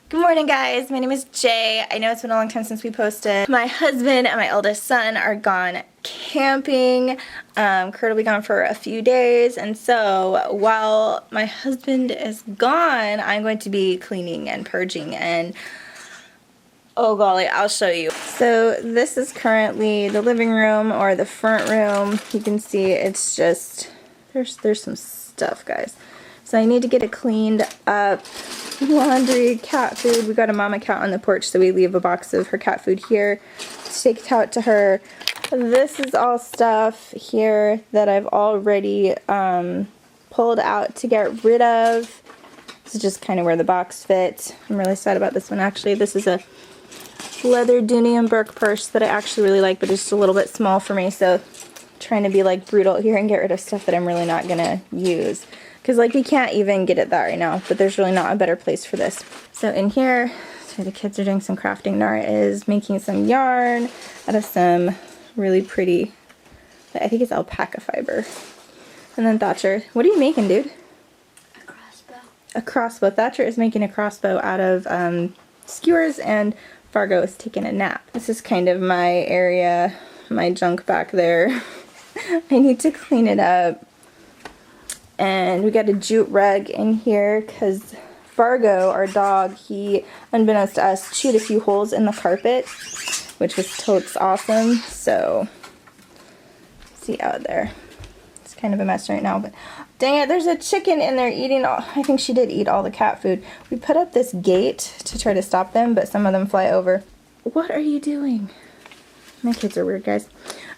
Good morning, guys. My name is Jay. I know it's been a long time since we posted. My husband and my eldest son are gone camping. Kurt will be gone for a few days, and so while my husband is gone, I'm going to be cleaning and purging, and oh golly, I'll show you. So this is currently the living room or the front room. You can see it's just, there's some stuff, guys. So I need to get it cleaned up. Laundry, cat food. We got a mama cat on the porch, so we leave a box of her cat food here to take out to her. This is all stuff here that I've already pulled out to get rid of. This is just kind of where the box fits. I'm really sad about this one, actually. This is a leather Dooney and Burke purse that I actually really like, but it's just a little bit small for me, so I'm trying to be like brutal here and get rid of stuff that I'm really not gonna use. Because like we can't even get at that right now, but there's really not a better place for this. So in here, so the kids are doing some crafting. Nara is making some yarn out of some really pretty, I think it's alpaca fiber. And then Thatcher, what are you making, dude? A crossbow. A crossbow. Thatcher is making a crossbow out of skewers, and Fargo is taking a nap. This is kind of my area, my junk back there. I need to clean it up. And we got a jute rug in here because Fargo, our dog, he, unbeknownst to us, chewed a few holes in the carpet, which was totes awesome. So, see out there. It's kind of a mess right now, but dang it, there's a chicken in there eating all, I think she did eat all the cat food. We put up this gate to try to stop them, but some of them fly over. What are you doing? My kids are weird, guys.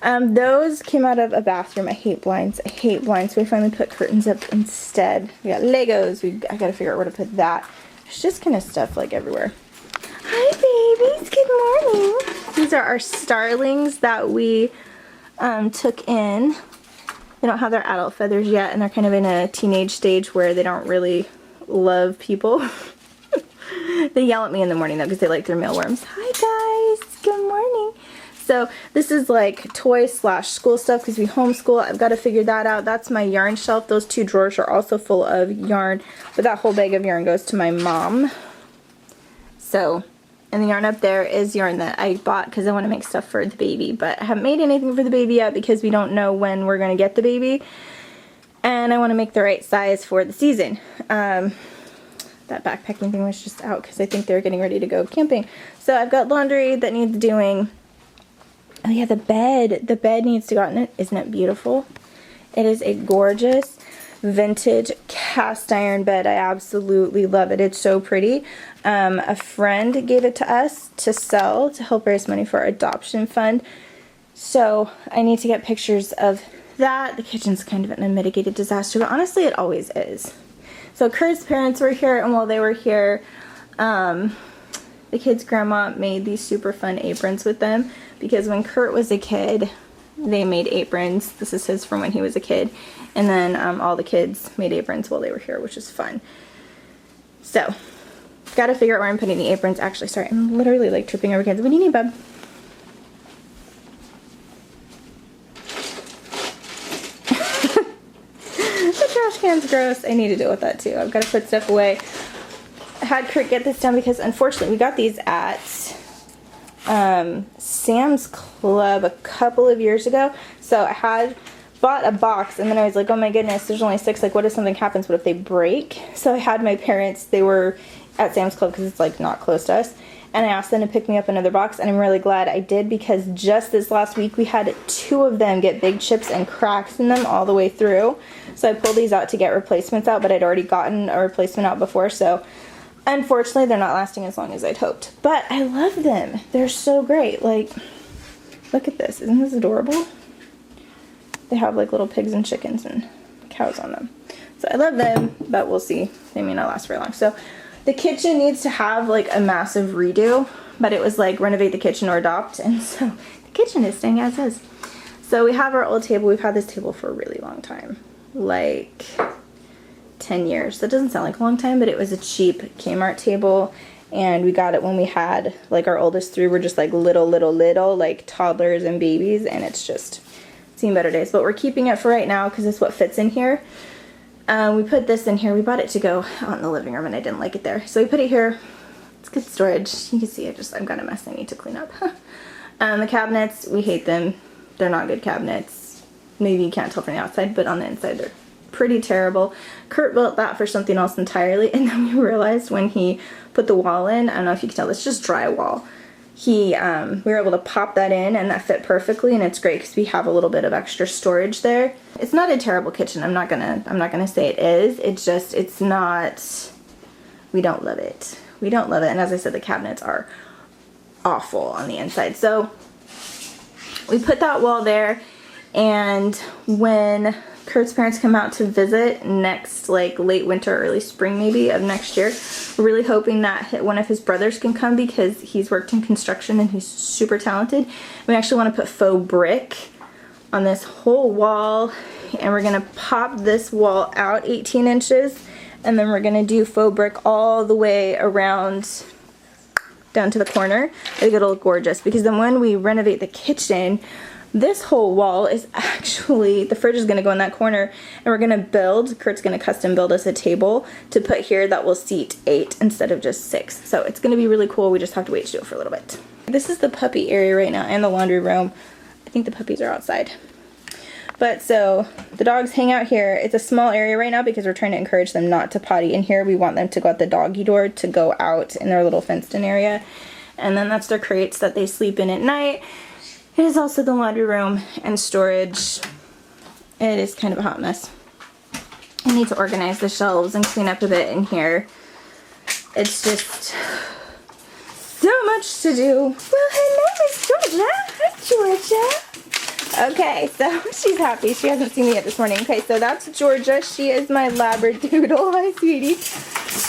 Those came out of a bathroom. I hate blinds. I hate blinds. So we finally put curtains up instead. We got Legos. I gotta figure out where to put that. There's just kind of stuff like everywhere. Hi, babies. Good morning. These are our starlings that we took in. They don't have their adult feathers yet, and they're kind of in a teenage stage where they don't really love people. They yell at me in the morning though because they like their mealworms. Hi, guys. Good morning. So this is like toy/school stuff because we homeschool. I've got to figure that out. That's my yarn shelf. Those two drawers are also full of yarn, but that whole bag of yarn goes to my mom. So, and the yarn up there is yarn that I bought because I want to make stuff for the baby, but I haven't made anything for the baby yet because we don't know when we're going to get the baby, and I want to make the right size for the season. That backpacking thing was just out because I think they're getting ready to go camping. So I've got laundry that needs doing. Oh yeah, the bed. The bed needs to go out in it. Isn't it beautiful? It is a gorgeous vintage cast iron bed. I absolutely love it. It's so pretty. A friend gave it to us to sell to help raise money for our adoption fund. So I need to get pictures of that. The kitchen's kind of in a mitigated disaster, but honestly it always is. So Kurt's parents were here, and while they were here, the kids' grandma made these super fun aprons with them because when Kurt was a kid, they made aprons. This is his from when he was a kid. And then all the kids made aprons while they were here, which is fun. So, gotta figure out where I'm putting the aprons. Actually, sorry, I'm literally like tripping over kids. What do you need, bub? The trash can's gross. I need to deal with that too. I've got to put stuff away. I had Kurt get this done because unfortunately we got these at Sam's Club a couple of years ago. So I had bought a box and then I was like, oh my goodness, there's only 6. Like, what if something happens? What if they break? So I had my parents, they were at Sam's Club because it's like not close to us. And I asked them to pick me up another box, and I'm really glad I did because just this last week we had 2 of them get big chips and cracks in them all the way through. So I pulled these out to get replacements out, but I'd already gotten a replacement out before, so unfortunately they're not lasting as long as I'd hoped. But I love them. They're so great. Like, look at this. Isn't this adorable? They have like little pigs and chickens and cows on them. So I love them, but we'll see. They may not last very long. So the kitchen needs to have like a massive redo, but it was like renovate the kitchen or adopt, and so the kitchen is staying as is. So we have our old table. We've had this table for a really long time, like 10 years. That doesn't sound like a long time, but it was a cheap Kmart table, and we got it when we had like our oldest 3 were just like little like toddlers and babies, and it's just seen better days. But we're keeping it for right now because it's what fits in here. We put this in here. We bought it to go out in the living room and I didn't like it there. So we put it here. It's good storage. You can see I've got a mess I need to clean up. The cabinets, we hate them. They're not good cabinets. Maybe you can't tell from the outside, but on the inside they're pretty terrible. Kurt built that for something else entirely, and then we realized when he put the wall in, I don't know if you can tell, it's just drywall. We were able to pop that in, and that fit perfectly, and it's great because we have a little bit of extra storage there. It's not a terrible kitchen. I'm not gonna say it is. It's just, it's not, we don't love it. We don't love it, and as I said, the cabinets are awful on the inside. So we put that wall there, and when Kurt's parents come out to visit next, like late winter, early spring maybe of next year, we're really hoping that one of his brothers can come because he's worked in construction and he's super talented. We actually want to put faux brick on this whole wall, and we're going to pop this wall out 18 inches, and then we're going to do faux brick all the way around down to the corner. I think it'll look gorgeous, because then when we renovate the kitchen, this whole wall is actually, the fridge is going to go in that corner, and we're going to build, Kurt's going to custom build us a table to put here that will seat 8 instead of just 6. So it's going to be really cool. We just have to wait to do it for a little bit. This is the puppy area right now and the laundry room. I think the puppies are outside. But so the dogs hang out here. It's a small area right now because we're trying to encourage them not to potty in here. We want them to go out the doggy door to go out in their little fenced in area. And then that's their crates that they sleep in at night. It is also the laundry room and storage. It is kind of a hot mess. I need to organize the shelves and clean up a bit in here. It's just so much to do. Well, hello, Miss Georgia. Hi, Georgia. Okay, so she's happy. She hasn't seen me yet this morning. Okay, so that's Georgia. She is my Labradoodle. Hi, sweetie.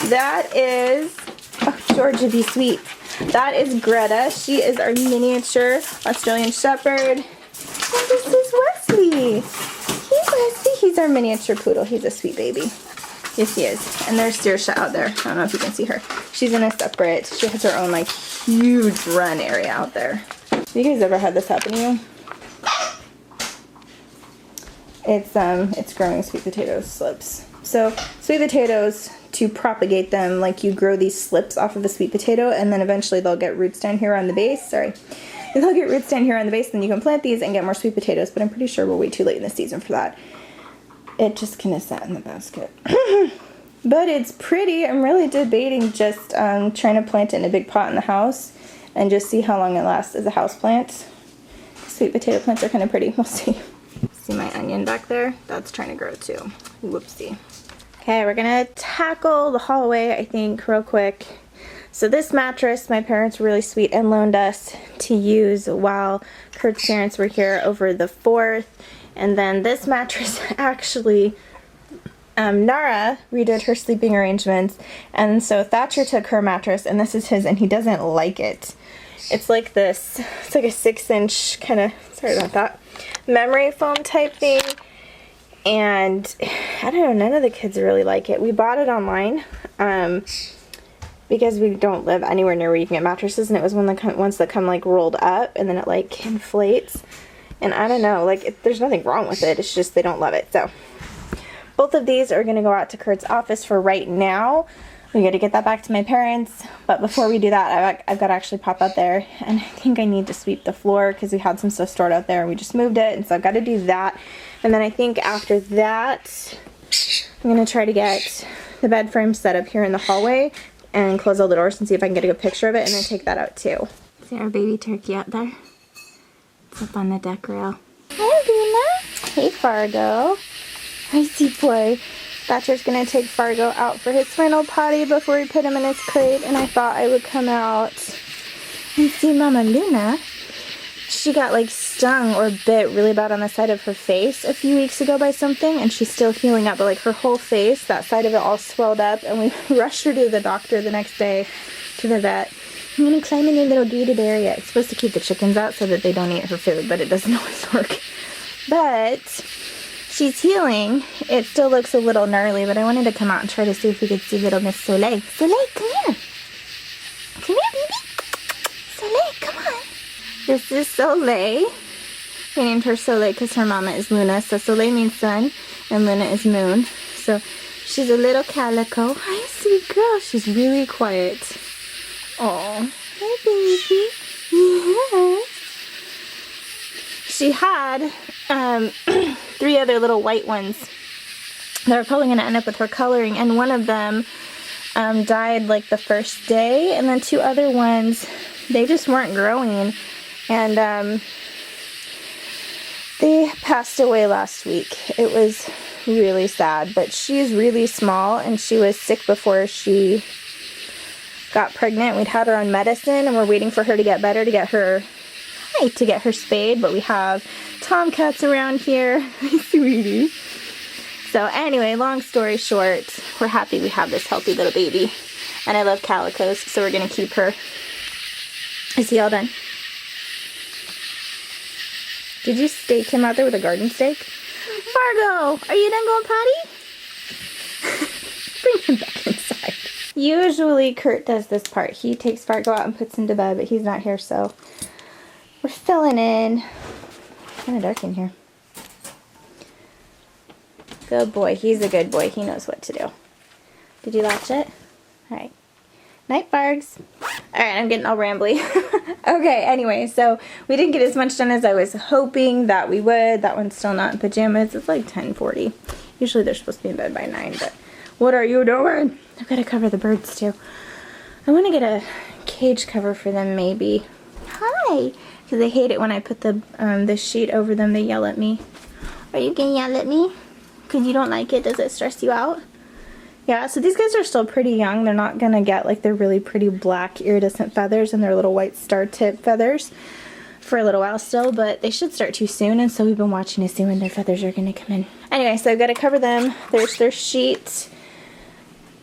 That is... Oh, Georgia, be sweet. That is Greta. She is our miniature Australian Shepherd. And this is Wesley. He's our miniature poodle. He's a sweet baby. Yes, he is. And there's Saoirse out there. I don't know if you can see her. She's in a separate, she has her own like huge run area out there. Have you guys ever had this happen to you? It's growing sweet potato slips. So sweet potatoes, to propagate them, like you grow these slips off of the sweet potato, and then eventually they'll get roots down here on the base. Sorry. They'll get roots down here on the base, then you can plant these and get more sweet potatoes, but I'm pretty sure we're way too late in the season for that. It just kind of sat in the basket. But it's pretty. I'm really debating just trying to plant it in a big pot in the house and just see how long it lasts as a house plant. Sweet potato plants are kind of pretty. We'll see. See my onion back there? That's trying to grow too. Whoopsie. Okay, we're gonna tackle the hallway, I think, real quick. So this mattress, my parents were really sweet and loaned us to use while Kurt's parents were here over the 4th. And then this mattress, actually, Nara redid her sleeping arrangements. And so Thatcher took her mattress, and this is his, and he doesn't like it. It's like this, it's like a 6-inch kind of, sorry about that, memory foam type thing. And I don't know, none of the kids really like it. We bought it online because we don't live anywhere near where you can get mattresses, and it was one of the ones that come like rolled up and then it like inflates. And I don't know, like there's nothing wrong with it, it's just they don't love it. So both of these are going to go out to Kurt's office for right now. We got to get that back to my parents, but before we do that, I've got to actually pop out there, and I think I need to sweep the floor because we had some stuff stored out there and we just moved it, and so I've got to do that. And then I think after that, I'm going to try to get the bed frame set up here in the hallway and close all the doors and see if I can get a good picture of it, and then take that out too. See our baby turkey out there? It's up on the deck rail. Hi, Luna. Hey, Fargo. Hi, boy. Thatcher's gonna take Fargo out for his final potty before we put him in his crate, and I thought I would come out and see Mama Luna. She got like stung or bit really bad on the side of her face a few weeks ago by something, and she's still healing up, but like her whole face, that side of it all swelled up, and we rushed her to the doctor the next day, to the vet. I'm gonna climb in your little gated area. It's supposed to keep the chickens out so that they don't eat her food, but it doesn't always work. But she's healing. It still looks a little gnarly, but I wanted to come out and try to see if we could see little Miss Soleil. Soleil, come here. Come here, baby. Soleil, come on. This is Soleil. We named her Soleil because her mama is Luna. So Soleil means sun and Luna is moon. So she's a little calico. Hi, sweet girl. She's really quiet. Oh, hi, baby. She had 3 other little white ones that were probably going to end up with her coloring, and one of them died like the first day, and then 2 other ones, they just weren't growing, and they passed away last week. It was really sad, but she's really small, and she was sick before she got pregnant. We'd had her on medicine, and we're waiting for her to get better to get her spayed, but we have tomcats around here. Sweetie. So anyway, long story short, we're happy we have this healthy little baby. And I love calicos, so we're going to keep her. Is he all done? Did you stake him out there with a garden stake? Fargo, are you done going potty? Bring him back inside. Usually Kurt does this part. He takes Fargo out and puts him to bed, but he's not here, so we're filling in. It's kind of dark in here. Good boy. He's a good boy. He knows what to do. Did you latch it? Alright. Night, Bargs. Alright, I'm getting all rambly. Okay, anyway, so we didn't get as much done as I was hoping that we would. That one's still not in pajamas. It's like 10:40. Usually they're supposed to be in bed by 9, but what are you doing? I've got to cover the birds too. I want to get a cage cover for them maybe. Hi! Because they hate it when I put the sheet over them. They yell at me. Are you gonna yell at me? Because you don't like it? Does it stress you out? Yeah, so these guys are still pretty young. They're not gonna get like their really pretty black iridescent feathers and their little white star tip feathers for a little while still, but they should start too soon, and so we've been watching to see when their feathers are gonna come in. Anyway, so I've got to cover them. There's their sheet.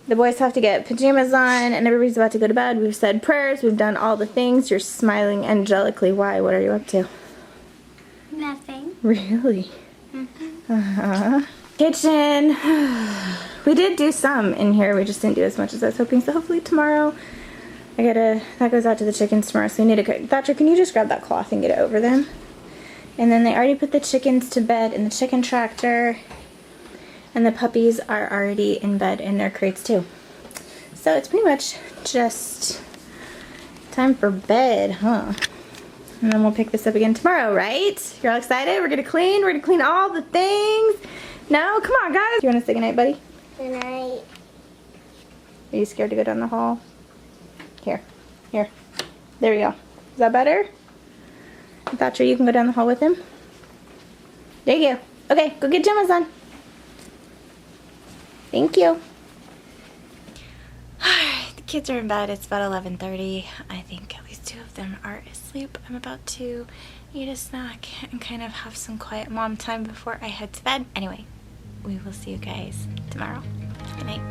The boys have to get pajamas on, and everybody's about to go to bed. We've said prayers. We've done all the things. You're smiling angelically. Why? What are you up to? Nothing. Really? Kitchen. We did do some in here. We just didn't do as much as I was hoping. So hopefully tomorrow, that goes out to the chickens tomorrow. So we need to cook. Thatcher, can you just grab that cloth and get it over them? And then they already put the chickens to bed in the chicken tractor. And the puppies are already in bed in their crates too. So it's pretty much just time for bed, huh? And then we'll pick this up again tomorrow, right? You're all excited? We're gonna clean. We're gonna clean all the things. No? Come on, guys. You wanna say goodnight, buddy? Good night. Are you scared to go down the hall? Here. Here. There we go. Is that better? Thatcher, you can go down the hall with him. There you go. Okay, go get Gemma's on. Thank you. Alright, the kids are in bed. It's about 11:30. I think at least 2 of them are asleep. I'm about to eat a snack and kind of have some quiet mom time before I head to bed. Anyway, we will see you guys tomorrow. Good night.